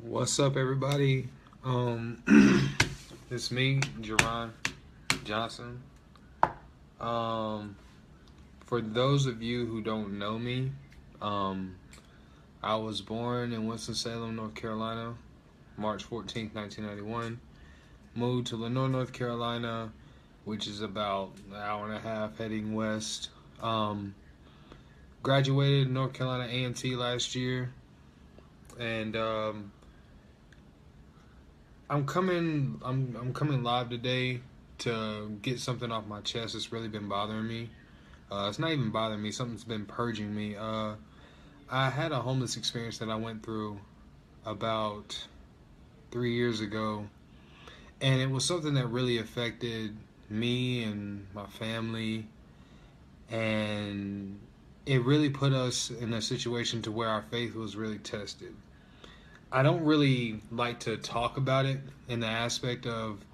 What's up, everybody? It's me, Jerron Johnson. Um, for those of you who don't know me, um, I was born in Winston-Salem, North Carolina, March 14th, 1991. Moved to Lenore, North Carolina, which is about an hour and a half heading west. Um, Graduated North Carolina A&T last year, and I'm coming live today to get something off my chest that's really been bothering me. It's not even bothering me. Something's been purging me. I had a homeless experience that I went through about 3 years ago, and it was something that really affected me and my family, and it really put us in a situation to where our faith was really tested. I don't really like to talk about it in the aspect of,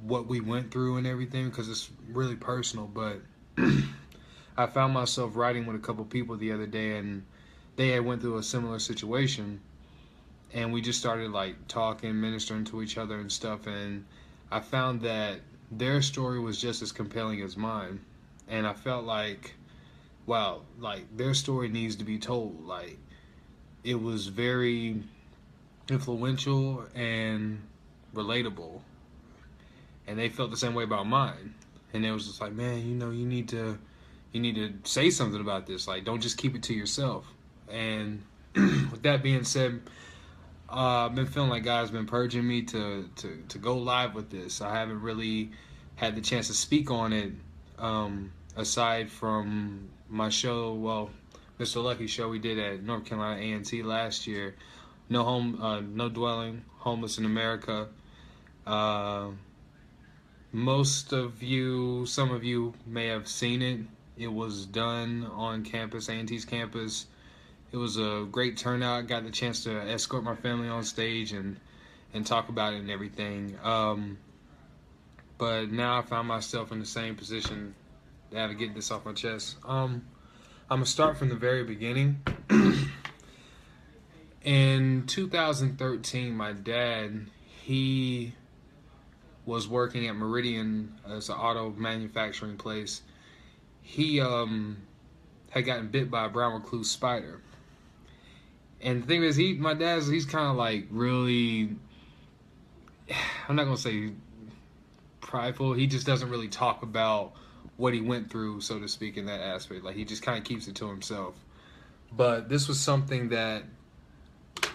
what we went through and everything because it's really personal. But I found myself writing with a couple people the other day, and they had went through a similar situation, and we just started like talking, ministering to each other and stuff. And I found that their story was just as compelling as mine, and I felt like, wow, like their story needs to be told. Like it was very influential and relatable, and they felt the same way about mine. And it was just like, man, you need to say something about this. Like, don't just keep it to yourself. And with that being said, I've been feeling like God's been purging me to go live with this. I haven't really had the chance to speak on it, aside from my show, well, Mr. Lucky show we did at North Carolina A&T last year. No dwelling, homeless in America. Uh, some of you may have seen it. It was done on campus, A&T's campus. It was a great turnout. Got the chance to escort my family on stage and talk about it and everything. But now I found myself in the same position to have to get this off my chest. I'm gonna start from the very beginning. In 2013, my dad, he was working at Meridian as an auto manufacturing place. He had gotten bit by a brown recluse spider. And the thing is, he's kind of like really, I'm not gonna say prideful. He just doesn't really talk about what he went through, so to speak, in that aspect. Like he just kind of keeps it to himself. But this was something that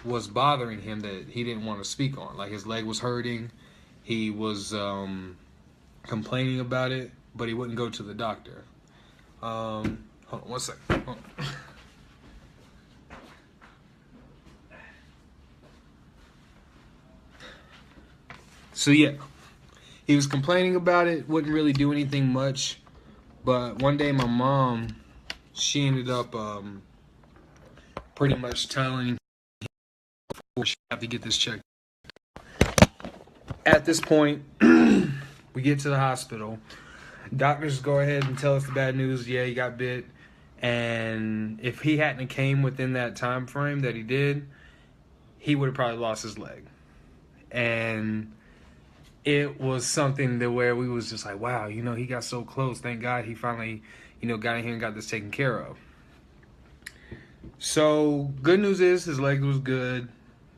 was bothering him that he didn't want to speak on. Like his leg was hurting. He was complaining about it, but he wouldn't go to the doctor. Hold on one second. Hold on. So yeah, he was complaining about it, wouldn't really do anything much. But one day my mom, she ended up pretty much telling him she have to get this checked. At this point, we get to the hospital. Doctors go ahead and tell us the bad news. Yeah, he got bit. And if he hadn't came within that time frame that he did, he would have probably lost his leg. And it was something that where we was just like, wow, he got so close. Thank God he finally, got in here and got this taken care of. So good news is his leg was good.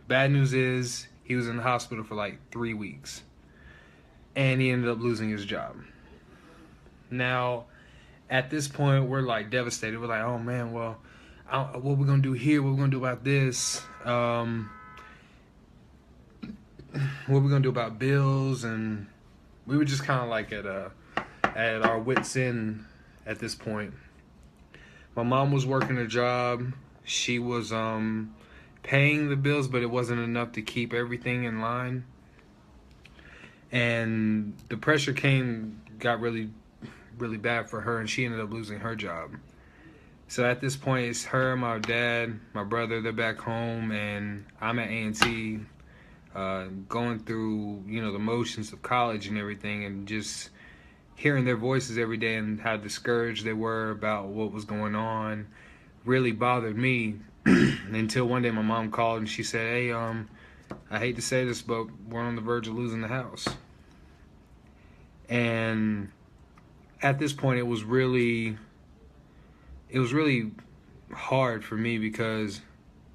Bad news is he was in the hospital for like 3 weeks. And he ended up losing his job. Now, at this point, we're like devastated. We're like, oh man, well, what we're gonna do here? What we're gonna do about this? What we're gonna do about bills? And we were just kind of like at our wits' end at this point. My mom was working a job. She was paying the bills, but it wasn't enough to keep everything in line. And the pressure got really, really bad for her, and she ended up losing her job. So at this point, it's her, my dad, my brother, they're back home, and I'm at A&T, going through, the motions of college and everything, and just hearing their voices every day and how discouraged they were about what was going on really bothered me until one day my mom called and she said, "Hey, I hate to say this, but we're on the verge of losing the house." And at this point, it was really hard for me because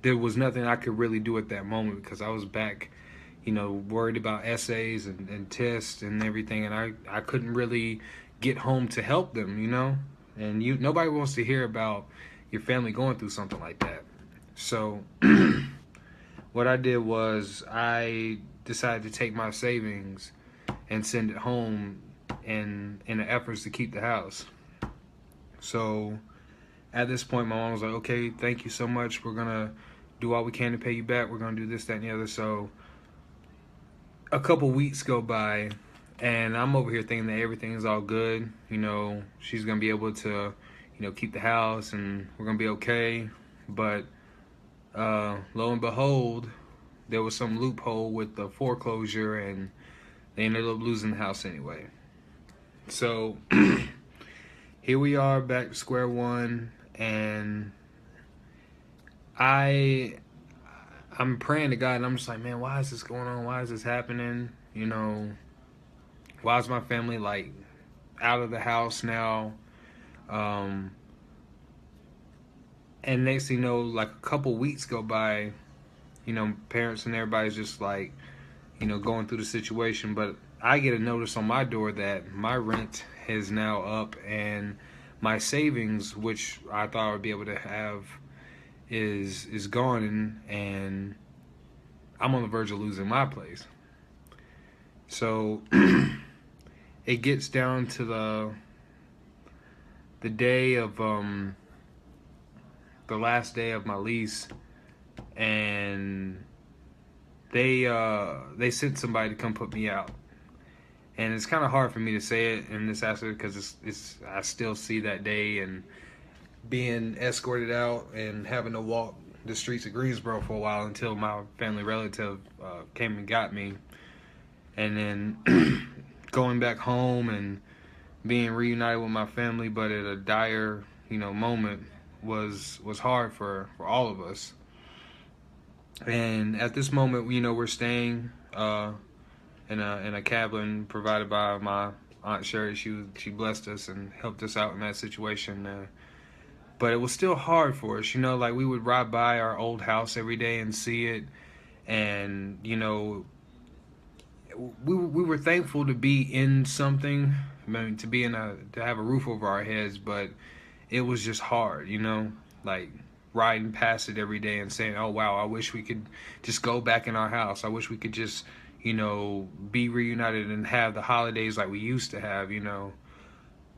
there was nothing I could really do at that moment because I was back, worried about essays and tests and everything, and I couldn't really get home to help them. And nobody wants to hear about your family going through something like that. So what I did was I decided to take my savings and send it home in the efforts to keep the house. So at this point, my mom was like, "Okay, thank you so much. We're going to do all we can to pay you back. We're going to do this, that, and the other." So a couple weeks go by, and I'm over here thinking that everything is all good. She's going to be able to, keep the house, and we're going to be okay. But lo and behold, there was some loophole with the foreclosure, and they ended up losing the house anyway. So here we are back to square one, and I'm praying to God, and I'm just like, man, why is this going on? Why is this happening? Why is my family like out of the house now? And next thing you know, like a couple weeks go by, parents and everybody's just like, going through the situation. But I get a notice on my door that my rent is now up and my savings, which I thought I would be able to have, is gone, and I'm on the verge of losing my place. So it gets down to the day of the last day of my lease, and they sent somebody to come put me out. And it's kind of hard for me to say it in this aspect because I still see that day and being escorted out and having to walk the streets of Greensboro for a while until my family relative came and got me. And then going back home and being reunited with my family, but at a dire, moment was hard for all of us. And at this moment, we're staying in a cabin provided by my Aunt Sherry. She blessed us and helped us out in that situation. But it was still hard for us, like we would ride by our old house every day and see it, and we were thankful to be in something, to have a roof over our heads, but it was just hard, like riding past it every day and saying, "Oh wow, I wish we could just go back in our house. I wish we could just be reunited and have the holidays like we used to have,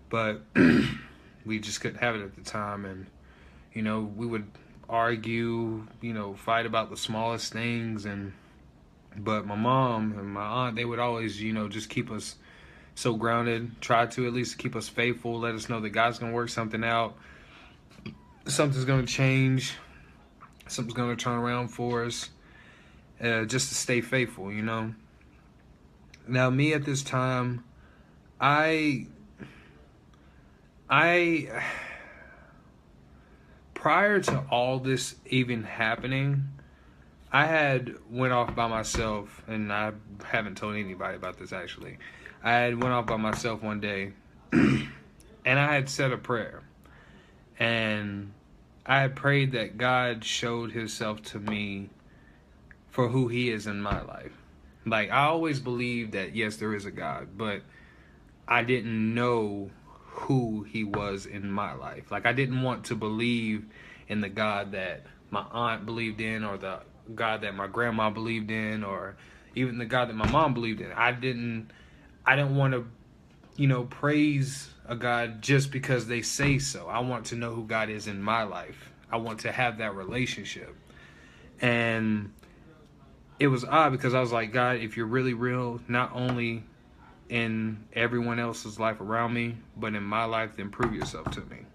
but we just couldn't have it at the time." And we would argue, fight about the smallest things, but my mom and my aunt, they would always just keep us so grounded, try to at least keep us faithful, let us know that God's gonna work something out, something's gonna change, something's gonna turn around for us, just to stay faithful. Now me at this time, I prior to all this even happening, I had went off by myself, and I haven't told anybody about this actually. I had went off by myself one day, and I had said a prayer, and I had prayed that God showed Himself to me for who He is in my life. Like, I always believed that yes, there is a God, but I didn't know who He was in my life. Like, I didn't want to believe in the God that my aunt believed in, or the God that my grandma believed in, or even the God that my mom believed in. I didn't want to, praise a God just because they say so. I want to know who God is in my life. I want to have that relationship. And it was odd because I was like, God, if you're really real, not only in everyone else's life around me, but in my life, then prove yourself to me.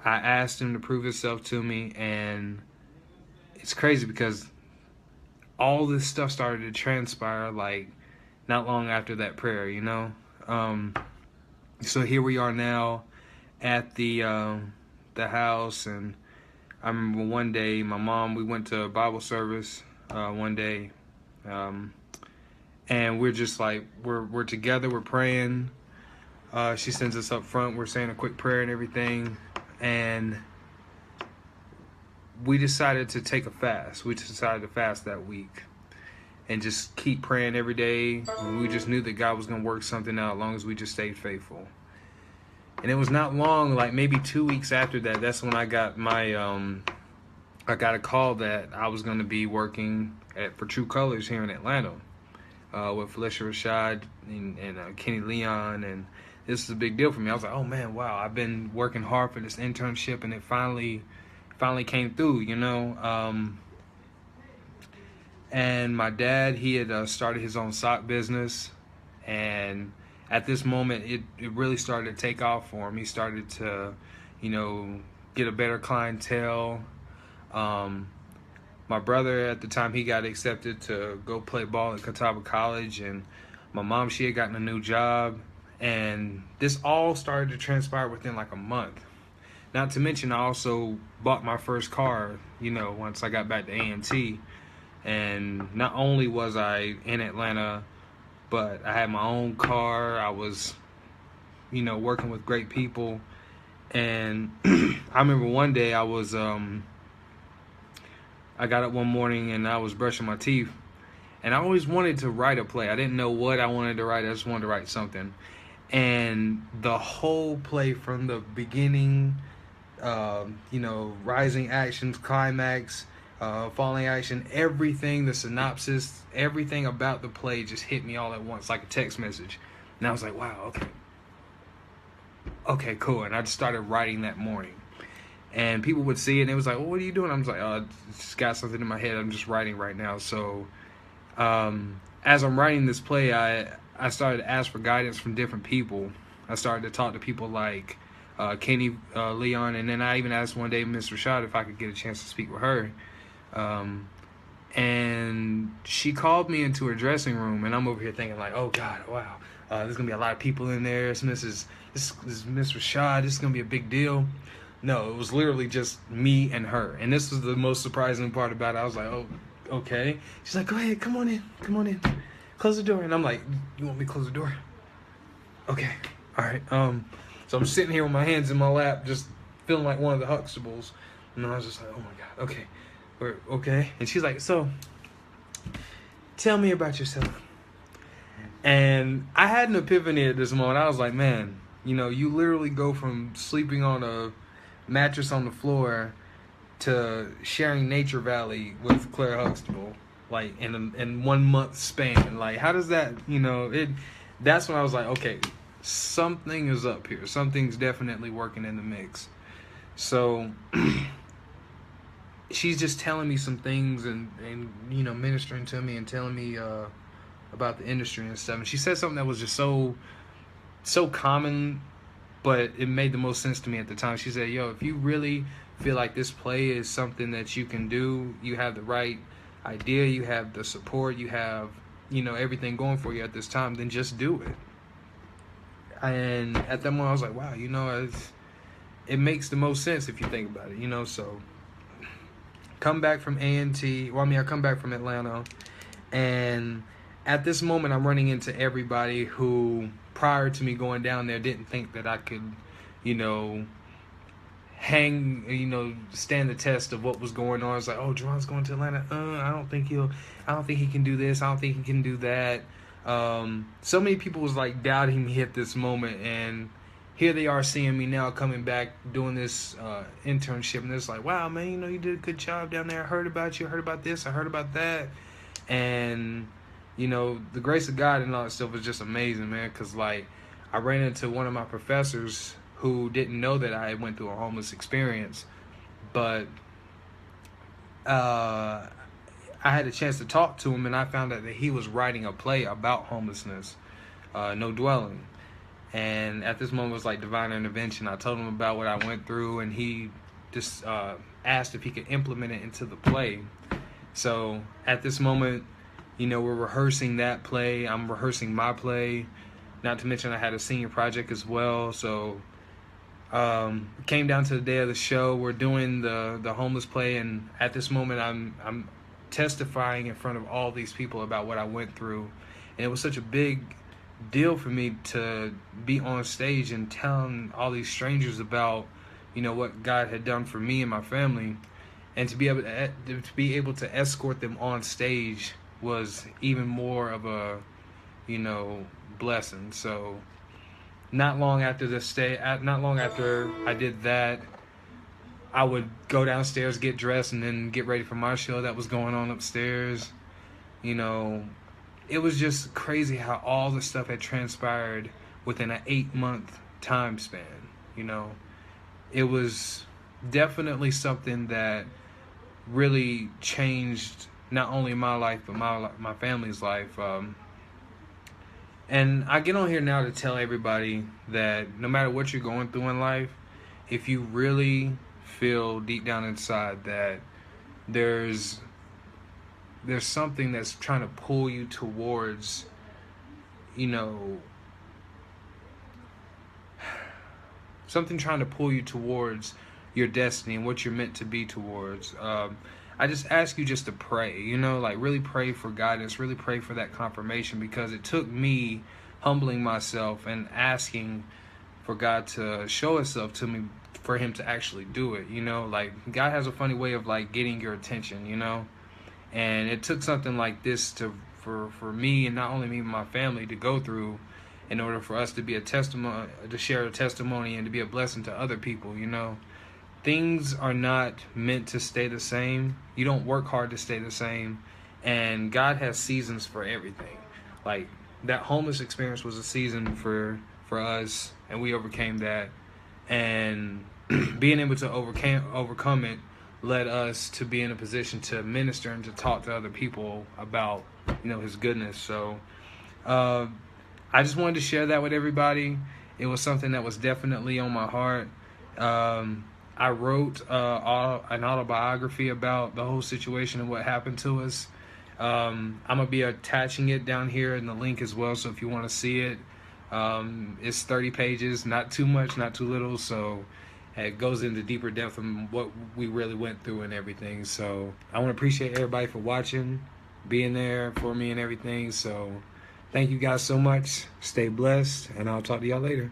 I asked Him to prove Himself to me, and it's crazy because all this stuff started to transpire like not long after that prayer, So here we are now at the the house. And I remember one day, my mom, we went to a Bible service one day, and we're just like, we're together, we're praying. She sends us up front, we're saying a quick prayer and everything, and we decided to take a fast. We decided to fast that week and just keep praying every day. We just knew that God was going to work something out as long as we just stayed faithful. And it was not long, like maybe 2 weeks after that, that's when I got my, I got a call that I was going to be working for True Colors here in Atlanta with Felicia Rashad and Kenny Leon. And this is a big deal for me. I was like, oh man, wow, I've been working hard for this internship, and it finally came through, you know. And my dad, he had started his own sock business, and at this moment, it really started to take off for him. He started to, you know, get a better clientele. My brother, at the time, he got accepted to go play ball at Catawba College, and my mom, she had gotten a new job, and this all started to transpire within like a month. Not to mention, I also bought my first car, you know, once I got back to A&T. And not only was I in Atlanta, but I had my own car. I was, you know, working with great people. And I remember one day I got up one morning and I was brushing my teeth. And I always wanted to write a play. I didn't know what I wanted to write. I just wanted to write something. And the whole play from the beginning, you know, rising actions, climax, falling action, everything, the synopsis, everything about the play just hit me all at once like a text message. And I was like, wow, okay, cool. And I just started writing that morning. And people would see it and it was like, well, what are you doing? I was like, oh, I just got something in my head. I'm just writing right now. So as I'm writing this play, I started to ask for guidance from different people. I started to talk to people like Kenny Leon, and then I even asked one day Miss Rashad if I could get a chance to speak with her. And she called me into her dressing room, and I'm over here thinking like, oh God, wow, there's gonna be a lot of people in there. This is Miss Rashad. This is gonna be a big deal. No, it was literally just me and her, and this was the most surprising part about it. I was like, oh, okay. She's like, go ahead, come on in, close the door. And I'm like, you want me to close the door? Okay, all right. So I'm sitting here with my hands in my lap, just feeling like one of the Huxtables, and I was just like, oh my God, okay. Okay. And she's like, so tell me about yourself. And I had an epiphany at this moment. I was like, man, you know, you literally go from sleeping on a mattress on the floor to sharing Nature Valley with Claire Huxtable, like in 1 month span. Like, how does that, you know, that's when I was like, okay, something is up here. Something's definitely working in the mix. So she's just telling me some things and you know, ministering to me and telling me about the industry and stuff. And she said something that was just so common, but it made the most sense to me at the time. She said, yo, if you really feel like this play is something that you can do, you have the right idea, you have the support, you have, you know, everything going for you at this time, then just do it. And at that moment I was like, wow, you know, it makes the most sense if you think about it, you know. So come back from A&T. Well, I mean, I come back from Atlanta, and at this moment, I'm running into everybody who, prior to me going down there, didn't think that I could, you know, stand the test of what was going on. It's like, oh, Jerron's going to Atlanta. I don't think he can do this. I don't think he can do that. So many people was like doubting me at this moment, and here they are seeing me now coming back doing this internship, and it's like, wow, man, you know, you did a good job down there. I heard about you. I heard about this. I heard about that. And, you know, the grace of God and all that stuff was just amazing, man, because, like, I ran into one of my professors who didn't know that I went through a homeless experience, but I had a chance to talk to him, and I found out that he was writing a play about homelessness, No Dwelling. And at this moment, it was like divine intervention. I told him about what I went through, and he just asked if he could implement it into the play. So at this moment, you know, we're rehearsing that play. I'm rehearsing my play. Not to mention I had a senior project as well. So Came down to the day of the show. We're doing the homeless play, and at this moment, I'm testifying in front of all these people about what I went through, and it was such a big deal for me to be on stage and telling all these strangers about, what God had done for me and my family, and to be able to escort them on stage was even more of a, blessing. So not long after I did that, I would go downstairs, get dressed, and then get ready for my show that was going on upstairs. It was just crazy how all the stuff had transpired within an 8-month time span. It was definitely something that really changed not only my life but my family's life. And I get on here now to tell everybody that no matter what you're going through in life, if you really feel deep down inside that there's something that's trying to pull you towards, something trying to pull you towards your destiny and what you're meant to be towards. I just ask you just to pray, really pray for guidance, really pray for that confirmation, because it took me humbling myself and asking for God to show Himself to me for Him to actually do it. God has a funny way of getting your attention, and it took something like this for me, and not only me but my family, to go through in order for us to be a testimony, to share a testimony, and to be a blessing to other people. Things are not meant to stay the same. You don't work hard to stay the same, and God has seasons for everything. That homeless experience was a season for us, and we overcame that, and being able to overcome it led us to be in a position to minister and to talk to other people about His goodness. So I just wanted to share that with everybody. It was something that was definitely on my heart. I wrote an autobiography about the whole situation and what happened to us. I'm going to be attaching it down here in the link as well, so if you want to see it, it's 30 pages, not too much, not too little, so it goes into deeper depth of what we really went through and everything. So I want to appreciate everybody for watching, being there for me and everything. So thank you guys so much. Stay blessed, and I'll talk to y'all later.